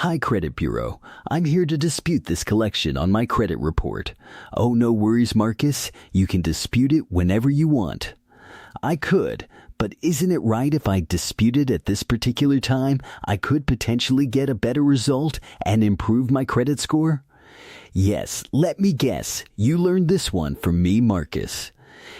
Hi, Credit Bureau. I'm here to dispute this collection on my credit report. Oh, no worries, Marcus. You can dispute it whenever you want. I could, but isn't it right if I dispute it at this particular time, I could potentially get a better result and improve my credit score? Yes, let me guess. You learned this one from me, Marcus.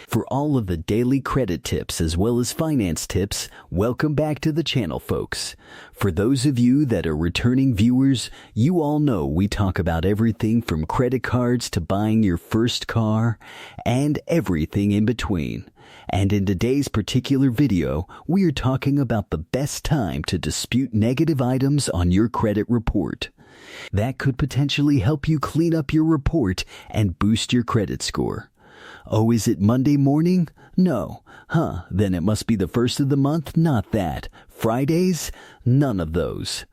For all of the daily credit tips as well as finance tips, welcome back to the channel, folks. For those of you that are returning viewers, you all know we talk about everything from credit cards to buying your first car and everything in between. And in today's particular video, we are talking about the best time to dispute negative items on your credit report. That could potentially help you clean up your report and boost your credit score. Oh, is it Monday morning? No. Then it must be the first of the month? Not that. Fridays? None of those.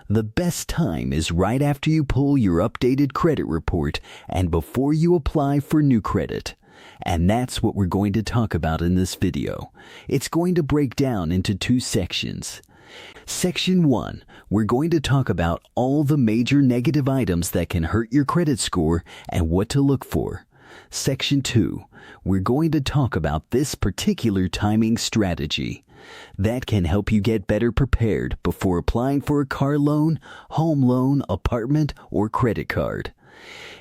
The best time is right after you pull your updated credit report and before you apply for new credit. And that's what we're going to talk about in this video. It's going to break down into two sections. Section 1, we're going to talk about all the major negative items that can hurt your credit score and what to look for. Section 2, we're going to talk about this particular timing strategy that can help you get better prepared before applying for a car loan, home loan, apartment, or credit card.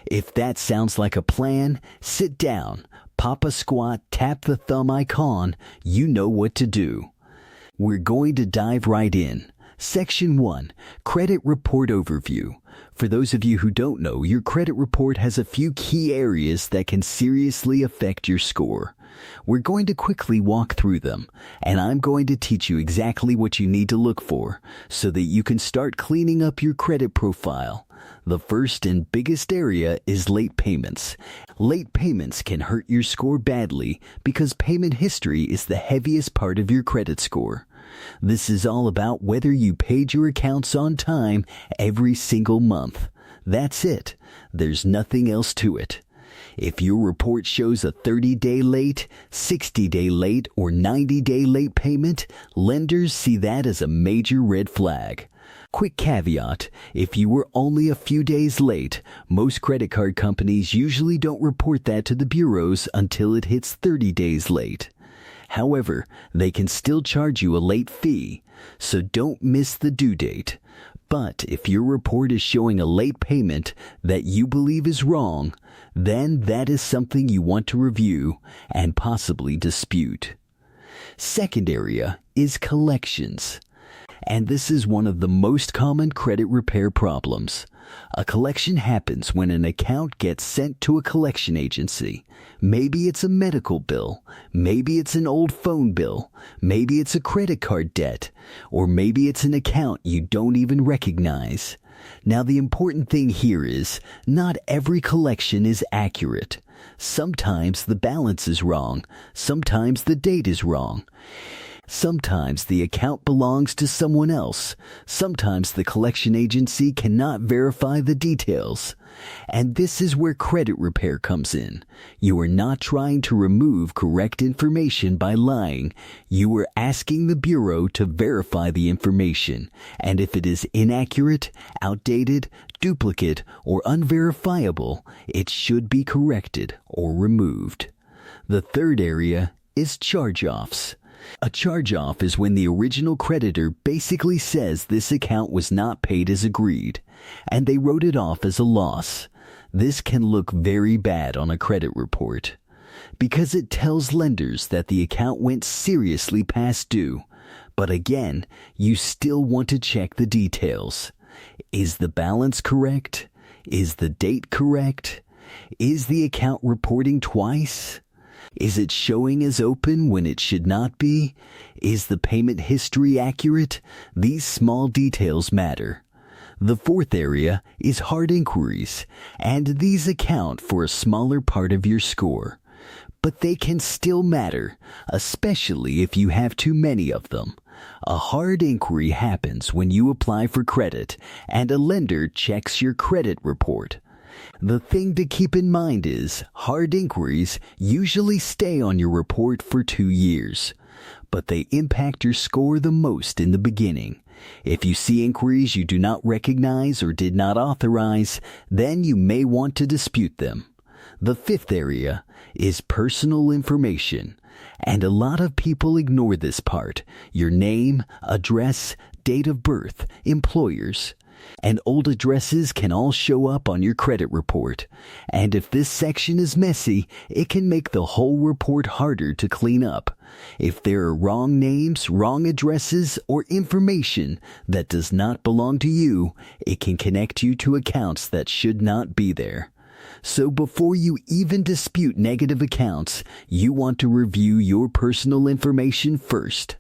If that sounds like a plan, sit down, pop a squat, tap the thumb icon, you know what to do. We're going to dive right in. Section 1, Credit Report Overview. For those of you who don't know, your credit report has a few key areas that can seriously affect your score. We're going to quickly walk through them, and I'm going to teach you exactly what you need to look for so that you can start cleaning up your credit profile. The first and biggest area is late payments. Late payments can hurt your score badly because payment history is the heaviest part of your credit score. This is all about whether you paid your accounts on time every single month. That's it. There's nothing else to it. If your report shows a 30-day late, 60-day late, or 90-day late payment, lenders see that as a major red flag. Quick caveat, if you were only a few days late, most credit card companies usually don't report that to the bureaus until it hits 30 days late. However, they can still charge you a late fee, so don't miss the due date. But if your report is showing a late payment that you believe is wrong, then that is something you want to review and possibly dispute. Second area is collections. And this is one of the most common credit repair problems. A collection happens when an account gets sent to a collection agency. Maybe it's a medical bill, maybe it's an old phone bill, maybe it's a credit card debt, or maybe it's an account you don't even recognize. Now, the important thing here is not every collection is accurate. Sometimes the balance is wrong, sometimes the date is wrong. Sometimes the account belongs to someone else. Sometimes the collection agency cannot verify the details. And this is where credit repair comes in. You are not trying to remove correct information by lying. You are asking the bureau to verify the information. And if it is inaccurate, outdated, duplicate, or unverifiable, it should be corrected or removed. The third area is charge-offs. A charge-off is when the original creditor basically says this account was not paid as agreed, and they wrote it off as a loss. This can look very bad on a credit report, because it tells lenders that the account went seriously past due. But again, you still want to check the details. Is the balance correct? Is the date correct? Is the account reporting twice? Is it showing as open when it should not be? Is the payment history accurate? These small details matter. The fourth area is hard inquiries, and these account for a smaller part of your score. But they can still matter, especially if you have too many of them. A hard inquiry happens when you apply for credit and a lender checks your credit report. The thing to keep in mind is hard inquiries usually stay on your report for 2 years, but they impact your score the most in the beginning. If you see inquiries you do not recognize or did not authorize, then you may want to dispute them. The fifth area is personal information, and a lot of people ignore this part: your name, address, date of birth, employers. And old addresses can all show up on your credit report. And if this section is messy, it can make the whole report harder to clean up. If there are wrong names, wrong addresses, or information that does not belong to you, it can connect you to accounts that should not be there. So before you even dispute negative accounts, you want to review your personal information first.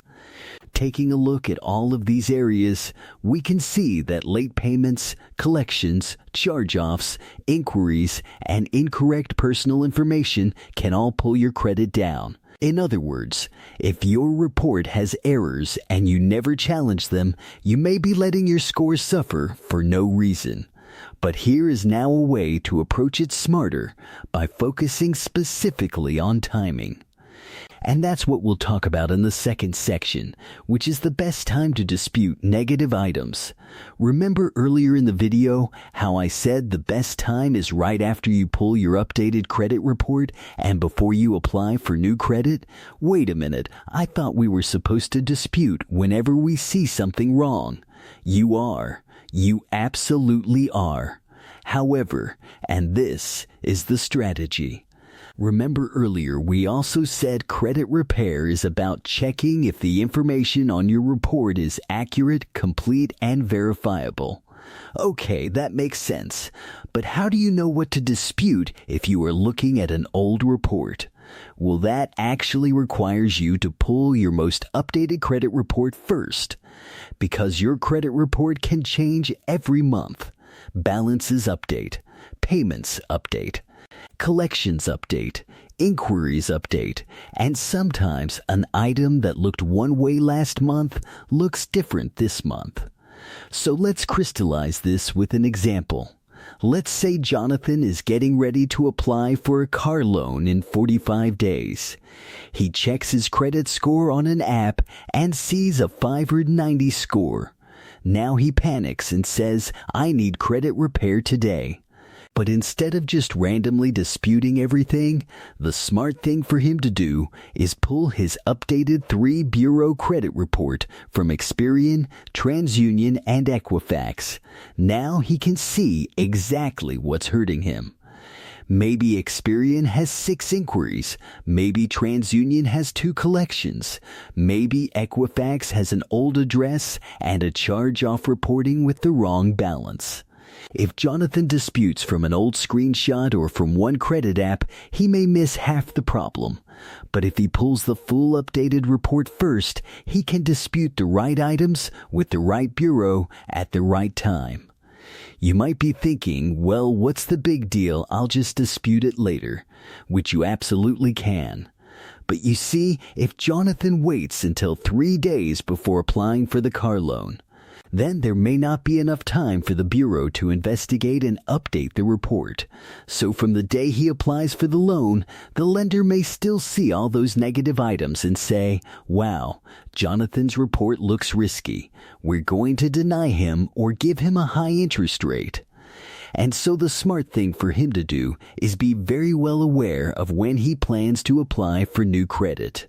Taking a look at all of these areas, we can see that late payments, collections, charge-offs, inquiries, and incorrect personal information can all pull your credit down. In other words, if your report has errors and you never challenge them, you may be letting your score suffer for no reason. But here is now a way to approach it smarter by focusing specifically on timing. And that's what we'll talk about in the second section, which is the best time to dispute negative items. Remember earlier in the video how I said the best time is right after you pull your updated credit report and before you apply for new credit? Wait a minute, I thought we were supposed to dispute whenever we see something wrong. You are. You absolutely are. However, and this is the strategy. Remember earlier we also said credit repair is about checking if the information on your report is accurate, complete, and verifiable. Okay, that makes sense. But how do you know what to dispute if you are looking at an old report? Well, that actually requires you to pull your most updated credit report first, because your credit report can change every month. Balances update, payments update, collections update, inquiries update, and sometimes an item that looked one way last month looks different this month. So let's crystallize this with an example. Let's say Jonathan is getting ready to apply for a car loan in 45 days. He checks his credit score on an app and sees a 590 score. Now he panics and says, "I need credit repair today." But instead of just randomly disputing everything, the smart thing for him to do is pull his updated 3-bureau credit report from Experian, TransUnion, and Equifax. Now he can see exactly what's hurting him. Maybe Experian has 6 inquiries. Maybe TransUnion has 2 collections. Maybe Equifax has an old address and a charge-off reporting with the wrong balance. If Jonathan disputes from an old screenshot or from one credit app, he may miss half the problem. But if he pulls the full updated report first, he can dispute the right items with the right bureau at the right time. You might be thinking, well, what's the big deal? I'll just dispute it later, which you absolutely can. But you see, if Jonathan waits until 3 days before applying for the car loan, then there may not be enough time for the Bureau to investigate and update the report. So from the day he applies for the loan, the lender may still see all those negative items and say, "Wow, Jonathan's report looks risky. We're going to deny him or give him a high interest rate." And so the smart thing for him to do is be very well aware of when he plans to apply for new credit.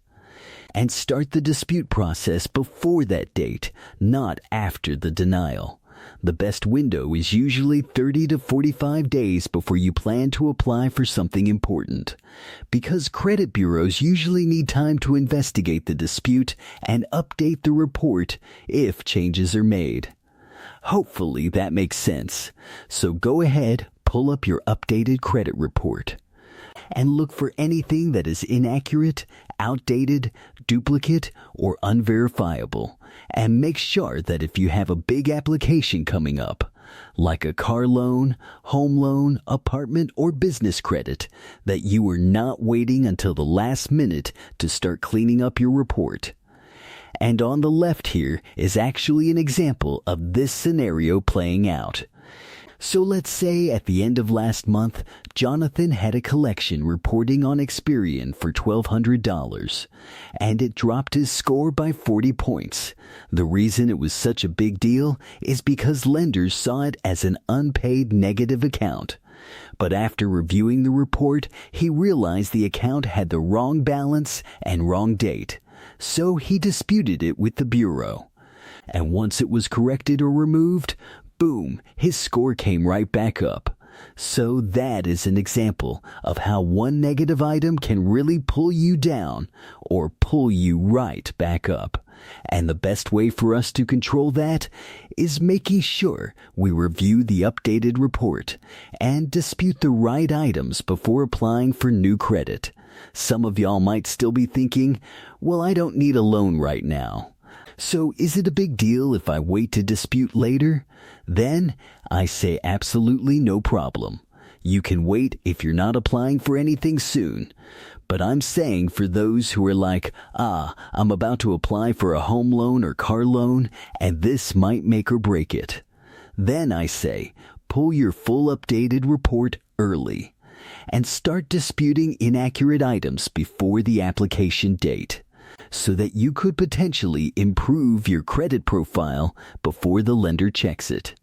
And start the dispute process before that date, not after the denial. The best window is usually 30 to 45 days before you plan to apply for something important, because credit bureaus usually need time to investigate the dispute and update the report if changes are made. Hopefully that makes sense. So go ahead, pull up your updated credit report, and look for anything that is inaccurate, outdated, duplicate, or unverifiable. And make sure that if you have a big application coming up, like a car loan, home loan, apartment, or business credit, that you are not waiting until the last minute to start cleaning up your report. And on the left here is actually an example of this scenario playing out. So let's say at the end of last month, Jonathan had a collection reporting on Experian for $1,200, and it dropped his score by 40 points. The reason it was such a big deal is because lenders saw it as an unpaid negative account. But after reviewing the report, he realized the account had the wrong balance and wrong date, so he disputed it with the bureau. And once it was corrected or removed, boom, his score came right back up. So that is an example of how one negative item can really pull you down or pull you right back up. And the best way for us to control that is making sure we review the updated report and dispute the right items before applying for new credit. Some of y'all might still be thinking, well, I don't need a loan right now. So is it a big deal if I wait to dispute later? Then I say absolutely no problem. You can wait if you're not applying for anything soon. But I'm saying for those who are like, I'm about to apply for a home loan or car loan, and this might make or break it. Then I say, pull your full updated report early and start disputing inaccurate items before the application date, so that you could potentially improve your credit profile before the lender checks it.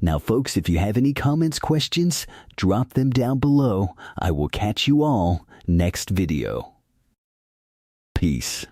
Now, folks, if you have any comments, questions, drop them down below. I will catch you all next video. Peace.